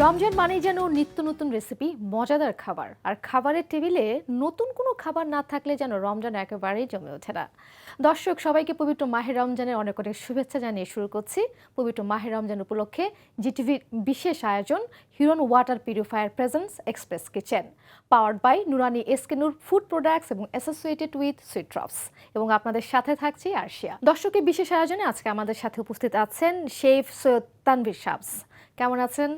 রমজান মানেই যেন নিত্য নতুন রেসিপি, মজাদার খাবার। আর খাবারের টেবিলে নতুন কোনো খাবার না থাকলে যেন রমজান একেবারেই জমে ওঠে না। দর্শক সবাইকে পবিত্র মাহে রমজানের অনেক অনেক শুভেচ্ছা জানিয়ে শুরু করছি পবিত্র মাহে রমজান উপলক্ষে জিটিভির বিশেষ আয়োজন Hiron water purifier presents express kitchen, powered by Nurani SK Noor food products এবং অ্যাসোসিয়েটেড উইথ সুইট ড্রপস। এবং আপনাদের সাথে থাকছি আরশিয়া। দর্শকের বিশেষ আয়োজনে আজকে আমাদের সাথে উপস্থিত আছেন শেফ সৈয়দ তানভীর শামস। কেমন আছেন?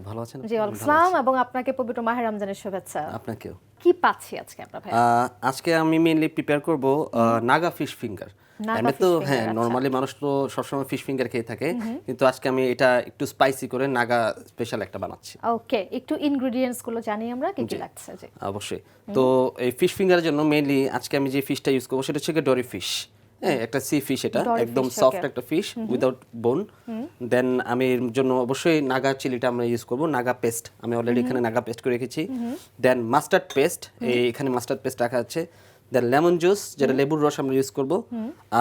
ভালো আছেন? জি, আসসালাম এবং আপনাকে পবিত্র মাহে রমজানের শুভেচ্ছা। আপনাকেও। কি পাচ্ছি আজকে আমরা ভাই? আজকে আমি মেইনলি প্রিপেয়ার করব নাগা ফিশ ফিঙ্গার। আমি তো নরমালি মানুষ তো সবসময় ফিশ ফিঙ্গার খেয়ে থাকে, কিন্তু আজকে আমি এটা একটু স্পাইসি করে নাগা স্পেশাল একটা বানাচ্ছি। ওকে, একটু ইনগ্রেডিয়েন্টস গুলো জানি আমরা, কি কি লাগছে। জি অবশ্যই। তো এই ফিশ ফিঙ্গারের জন্য মেইনলি আজকে আমি যে ফিশটা ইউজ করব সেটা হচ্ছে ডরি ফিশ। হ্যাঁ, একটা সি ফিশ, এটা একদম সফট একটা ফিশ উইদাউট বোন। দেন আমি এর জন্য অবশ্যই নাগা চিলিটা আমরা ইউজ করব। নাগা পেস্ট আমি অলরেডি এখানে নাগা পেস্ট করে রেখেছি। দেন মাস্টার্ড পেস্ট, এখানে মাস্টার্ড পেস্ট রাখা আছে। দেন লেমন জুস, যেটা লেবুর রস আমরা ইউজ করব।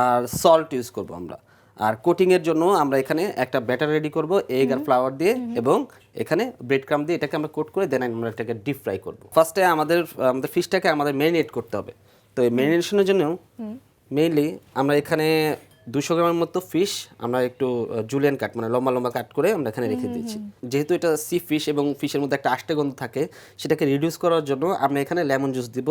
আর সল্ট ইউজ করব আমরা। আর কোটিং এর জন্য আমরা এখানে একটা ব্যাটার রেডি করব এগ আর ফ্লাওয়ার দিয়ে, এবং এখানে ব্রেড ক্রাম্ব দিয়ে এটাকে আমরা কোট করে দেন আমরা এটাকে ডিপ ফ্রাই করব। ফার্স্টে আমাদের ফিশটাকে আমাদের ম্যারিনেট করতে হবে। তো এই ম্যারিনেশনের জন্য মেইনলি আমরা এখানে 200 গ্রামের মতো ফিশ আমরা একটু জুলিয়ান কাট, মানে লম্বা লম্বা কাট করে আমরা এখানে রেখে দিয়েছি। যেহেতু এটা সি ফিশ এবং ফিশের মধ্যে একটা আষ্টে গন্ধ থাকে, সেটাকে রিডিউস করার জন্য আমরা এখানে লেমন জুস দিব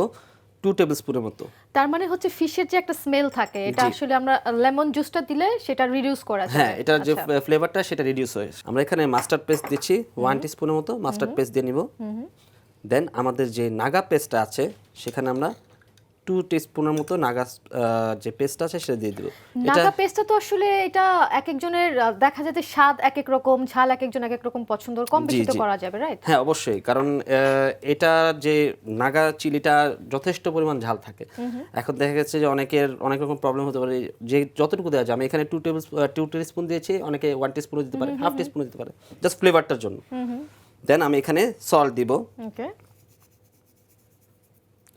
2 টেবিলস্পুনের মতো। তার মানে হচ্ছে ফিশের যে একটা স্মেল থাকে, এটা আসলে আমরা লেমন জুসটা দিলে সেটা রিডিউস করা যায়। হ্যাঁ, এটার যে ফ্লেভারটা সেটা রিডিউস হয়। আমরা এখানে মাস্টার্ড পেস্ট দিচ্ছি 1 টিস্পুনের মতো মাস্টার্ড পেস্ট দিয়ে নিব। দেন আমাদের যে নাগা পেস্টটা আছে সেখানে আমরা 2 টিস্পুনের মতো নাগা যে পেস্ট আছে সেটা দিয়ে দিব। নাগা পেস্টটা তো আসলে এটা এক একজনের দেখা যায় যে স্বাদ এক এক রকম, ঝাল এক একজন এক এক রকম পছন্দ, কম বেশি তো করা যাবে, রাইট? হ্যাঁ, অবশ্যই, কারণ এটা যে নাগা চিলিটা যথেষ্ট পরিমাণ ঝাল থাকে। এখন দেখা গেছে যে অনেকের অনেক রকম প্রবলেম হতে পারে, যে যতটুকু দেওয়া যায়। আমি এখানে 2 টিস্পুন দিয়েছি, অনেকে 1 টিস্পুন দিতে পারে, হাফ টিস্পুন দিতে পারে, জাস্ট ফ্লেভারটার জন্য। দেন আমি এখানে সল্ট দিব। ওকে,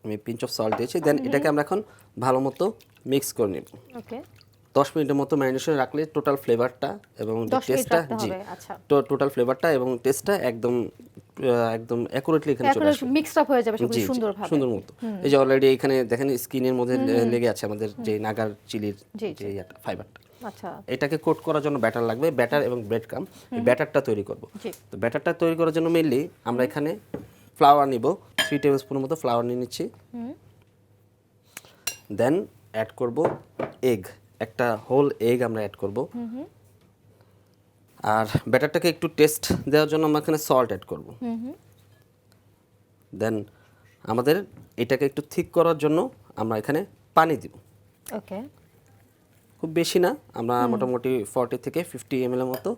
আমি পিঞ্চ অফ সল্ট দিয়েছি। দেন এটাকে আমরা এখন ভালো মতো মিক্স করে নিব। ওকে, 10 মিনিটের মতো ম্যারিনেশনে রাখলে টোটাল ফ্লেভারটা এবং টেস্টটা, জি, টোটাল ফ্লেভারটা এবং টেস্টটা একদম একদম অ্যাকুরেটলি এখানে চলে আসবে, মিক্সড আপ হয়ে যাবে সব সুন্দরভাবে। সুন্দর মতো। এই যে অলরেডি এখানে দেখেন স্কিনের মধ্যে লেগে আছে আমাদের যে নাগার চিলির যে ফাইবারটা। আচ্ছা, এটাকে কোট করার জন্য ব্যাটার লাগবে, ব্যাটার এবং ব্রেড ক্রাম্ব। এই ব্যাটারটা তৈরি করব। তো ব্যাটারটা তৈরি করার জন্য মেইনলি আমরা এখানে ফ্লাওয়ার নিব, 3 টেবিলস্পুনের মতো ফ্লাওয়ার নিয়ে নিচ্ছি। দেন অ্যাড করব এগ, একটা হোল এগ আমরা অ্যাড করব। আর ব্যাটারটাকে একটু টেস্ট দেওয়ার জন্য আমরা এখানে সল্ট অ্যাড করব। দেন আমাদের এটাকে একটু থিক করার জন্য আমরা এখানে পানি দিব। ওকে, খুব বেশি না, আমরা মোটামুটি 40 থেকে 50 ml এর মতো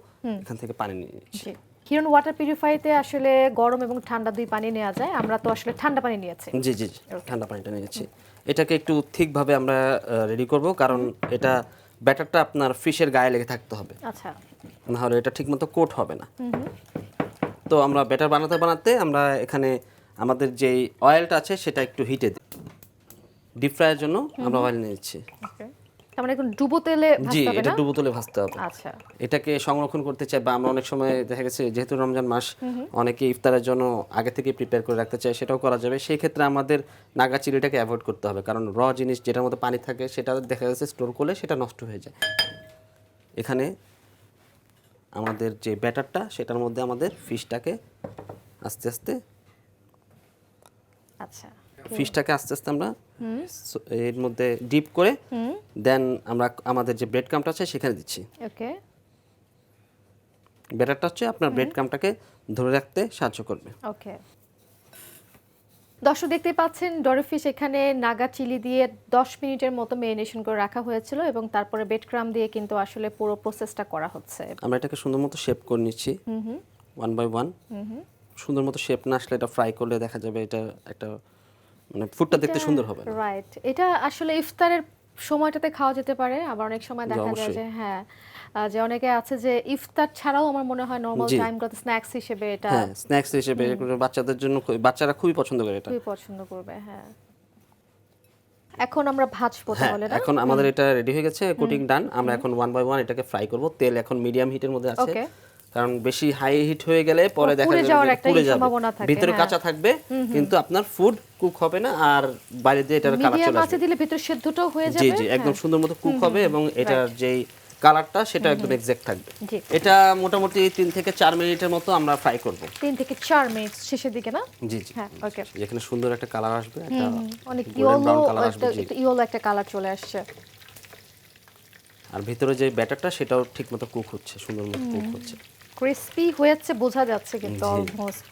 এখান থেকে পানি নিয়ে নিচ্ছি। হিরন ওয়াটার পিউরিফায়ারতে আসলে গরম এবং ঠান্ডা দুই পানি নেওয়া যায়, আমরা তো আসলে ঠান্ডা পানি নিয়েছি। জি জি, ঠান্ডা পানিটা নিয়েছি। এটাকে একটু ঠিকভাবে আমরা রেডি করব, কারণ এটা ব্যাটারটা আপনার ফিশের গায়ে লেগে থাকতে হবে। আচ্ছা, না হলে এটা ঠিকমতো কোট হবে না। তো আমরা ব্যাটার বানাতে বানাতে আমরা এখানে আমাদের যেই অয়েলটা আছে সেটা একটু হিটে দিই। ডিপ ফ্রাইয়ের জন্য আমরা অয়েল নিয়েছি। তার মানে এখন ডুবো তেলে ভাজতে হবে না? এটা ডুবো তেলে ভাজতে হবে। আচ্ছা, এটাকে সংরক্ষণ করতে চাই, বা আমরা অনেক সময় দেখা গেছে যেহেতু রমজান মাস, অনেকে ইফতারের জন্য আগে থেকে প্রিপেয়ার করে রাখতে চায়, সেটাও করা যাবে। সেই ক্ষেত্রে আমাদের নাগা চিলিটাকে অ্যাভয়েড করতে হবে, কারণ র জিনিস যেটার মধ্যে পানি থাকে সেটা দেখা যাচ্ছে স্টোর করলে সেটা নষ্ট হয়ে যায়। এখানে আমাদের যে ব্যাটারটা সেটার মধ্যে আমাদের ফিশটাকে আস্তে আস্তে ফিশটাকে আস্তে আস্তে আমরা এর মধ্যে ডিপ করে দেন আমরা আমাদের যে ব্রেড ক্রাম্বটা আছে সেখানে দিচ্ছি। ওকে, ব্যাটারটা হচ্ছে আপনার ব্রেড ক্রাম্বটাকে ধরে রাখতে সাহায্য করবে। ওকে, দর্শক দেখতে পাচ্ছেন ডরি ফিশ এখানে নাগা চিলি দিয়ে 10 মিনিটের মতো ম্যারিনেশন করে রাখা হয়েছিল, এবং তারপরে ব্রেড ক্রাম্ব দিয়ে কিন্তু আসলে পুরো প্রসেসটা করা হচ্ছে। আমরা এটাকে সুন্দর মতো শেপ করে নিচ্ছি 1 বাই 1। সুন্দর মতো শেপ না আসলে এটা ফ্রাই করলে দেখা যাবে এটা একটা মানে ফুডটা দেখতে সুন্দর হবে না, রাইট? এটা আসলে ইফতারের সময়টাতে খাওয়া যেতে পারে, আবার অনেক সময় দেখা যায় যে হ্যাঁ, যে অনেকে আছে যে ইফতার ছাড়াও আমার মনে হয় নরমাল টাইমটাতে স্ন্যাক্স হিসেবে এটা, হ্যাঁ, স্ন্যাক্স হিসেবে বাচ্চাদের জন্য, বাচ্চারা খুবই পছন্দ করে এটা, খুবই পছন্দ করবে। হ্যাঁ, এখন আমরা ভাজবো তাহলে না? এখন আমাদের এটা রেডি হয়ে গেছে, কোটিং ডান। আমরা এখন 1 বাই 1 এটাকে ফ্রাই করব। তেল এখন মিডিয়াম হিটের মধ্যে আছে। কারণ বেশি হাই হিট হয়ে গেলে পরে দেখা পুড়ে যাবে যাওয়ার যে একটা পুড়ে যাবে, সম্ভাবনা থাকে, ভিতরে হ্যাঁ। কাঁচা থাকবে কিন্তু আপনার ফুড কুক হবে না, আর বাইরে দিয়ে এটার কালার মিডিয়াম চলে আঁচে আসবে। দিলে ভিতর সেদ্ধটাও হয়ে জি যাবে। জি, একদম হ্যাঁ। সুন্দর মতো কুক হবে এবং এটার যেই কালারটা সেটা একদম এক্সাক্ট থাকবে। জি। এটা মোটামুটি 3 থেকে 4 মিনিটের মতো আমরা ফ্রাই করব। 3 থেকে 4 মিনিট শেষের দিকে না? জি জি, হ্যাঁ, ওকে। যেখানে সুন্দর একটা কালার আসবে, একটা অনেক গোল্ডেন ব্রাউন ইয়েলো কালার আসবে। জি, একটু ইয়েলো একটা কালার চলে আসছে। আর ভিতরে যে ব্যাটারটা সেটাও ঠিকমতো কুক হচ্ছে, সুন্দর মতো কুক হচ্ছে। ক্রিস্পি হয়েছে বোঝা যাচ্ছে কিন্তু জি। অলমোস্ট।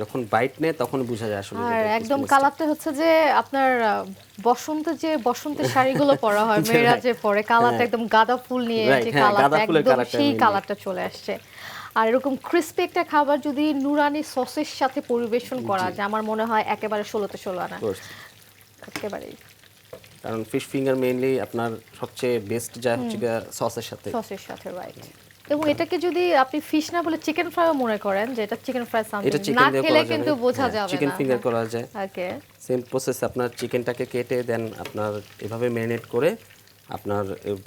যখন বাইট নেয় তখন বোঝা যায় আসলে আর এটা একদম crispiness টা। কালারটা হচ্ছে যে আপনার বসন্তের শাড়িগুলো পরা হয় জি, মেয়েরা right. যে পরে, কালারটা হ্যাঁ। একদম গাঁদা ফুল নিয়ে Right, যে হ্যাঁ, কালারটা গাঁদা ফুলের একদম কালারটা সেই mainly। কালারটা চলে আসছে। আর এরকম ক্রিস্পি একটা খাবার যদি নুরানি সসের সাথে পরিবেশন করা যায়, আমার মনে হয় একেবারে 16তে 16 আনা। Course। একেবারেই কারণ ফিশ ফিঙ্গার মেইনলি আপনার সবচেয়ে বেস্ট যায় হচ্ছে সসের সাথে। সসের সাথে, রাইট। এবং এটাকে যদি আপনি ফিশ না বলে চিকেন ফ্রাইও মনে করেন যে এটা চিকেন ফ্রাই এটা সামথিং, চিকেন না দিয়ে খেলে করা কিন্তু যাবে, বোঝা যাবে না। চিকেন ফিঙ্গার করা যায়। ওকে। সেম প্রসেস, আপনার চিকেনটাকে কেটে দেন আপনার এভাবে ম্যারিনেট করে আপনার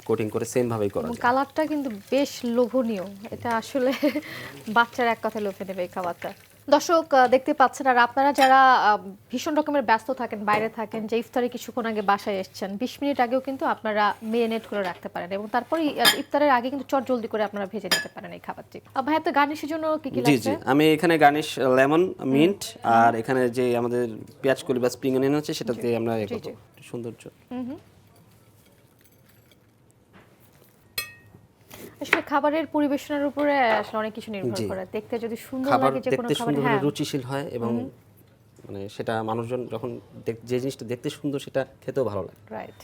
কোটিং করে সেম ভাবেই করা যায়। কালারটা কিন্তু বেশ লোভনীয়, এটা আসলে বাচ্চারা এক কথায় লোভে নেবে এই খাবারটা। দর্শক দেখতে পাচ্ছেন, আর আপনারা যারা ভীষণ রকমের ব্যস্ত থাকেন, বাইরে থাকেন, যে ইফতারে কিছুক্ষণ আগে বাসায় এসেছেন, 20 মিনিট আগেও কিন্তু আপনারা মেরিনেট করে রাখতে পারেন এবং তারপরে ইফতারের আগে কিন্তু চট জলদি করে আপনারা ভেজে নিতে পারেন এই খাবারটি। ভাইয়া, তো গার্নিশের জন্য কি কি জি লাগছে? জি, আমি এখানে গার্নিশ লেমন, মিন্ট আর এখানে যে আমাদের পেঁয়াজ কলি বা স্প্রিং অনিয়ন আছে সেটাতে আমরা জি, জি। সৌন্দর্য। আসলে খাবারের পরিবেশনের উপরে আসলে অনেক কিছু নির্ভর জি। করে। দেখতে যদি সুন্দর খাবার লাগে যে কোনো দেখতে খাবার, সুন্দর হলে হ্যাঁ, রুচিশীল হয় এবং মানে সেটা মানুষজন যখন যে জিনিসটা দেখতে সুন্দর সেটা খেতেও ভালো লাগে। রাইট।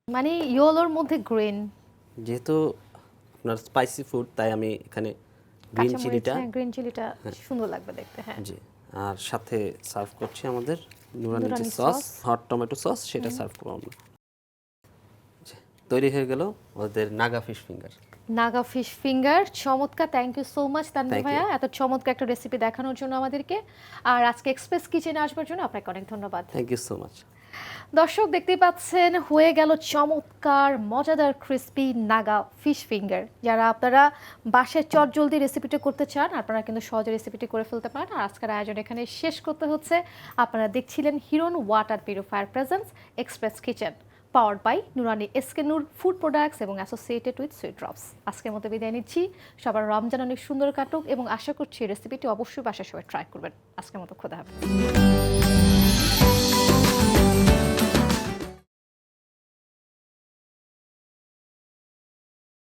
মানে ইয়েলোর মধ্যে গ্রিন, যেহেতু আপনার স্পাইসি ফুড তাই আমি এখানে গ্রিন কাঁচামরিচ, চিলিটা, হ্যাঁ, গ্রিন চিলিটা সুন্দর লাগবে দেখতে, হ্যাঁ। জি, আর সাথে সার্ভ করছি আমাদের নুরানি যে Nurani sauce, sauce. Hot tomato sauce, সেটা সার্ভ করব আমরা। জি, তৈরি হয়ে গেল আমাদের Naga fish finger. Naga fish finger, চমৎকার। Thank you so much Tanvir Thank you. ভাইয়া, এত চমৎকার একটা রেসিপি দেখানোর জন্য আমাদেরকে, আর আজকে এক্সপ্রেস কিচেনে আসবার জন্য আপনাকে অনেক ধন্যবাদ। Thank you so much. দর্শক দেখতেই পাচ্ছেন, হয়ে গেল চমৎকার মজাদার ক্রিস্পি নাগা ফিশ ফিঙ্গার। যারা আপনারা বাসায় চট জলদি রেসিপিটা করতে চান, আপনারা কিন্তু সহজে রেসিপিটি করে ফেলতে পারেন। আর আজকের আয়োজন এখানে শেষ করতে হচ্ছে। আপনারা দেখছিলেন Hiron water purifier presents express kitchen, powered by Nurani SK Noor food products এবং অ্যাসোসিয়েটেড উইথ সুইট ড্রপস। আজকের মতো বিদায় নিচ্ছি। সবার রমজান অনেক সুন্দর কাটুক এবং আশা করছি রেসিপিটি অবশ্যই বাসায় সবাই ট্রাই করবেন। আজকের মতো খোদা হাফেজ।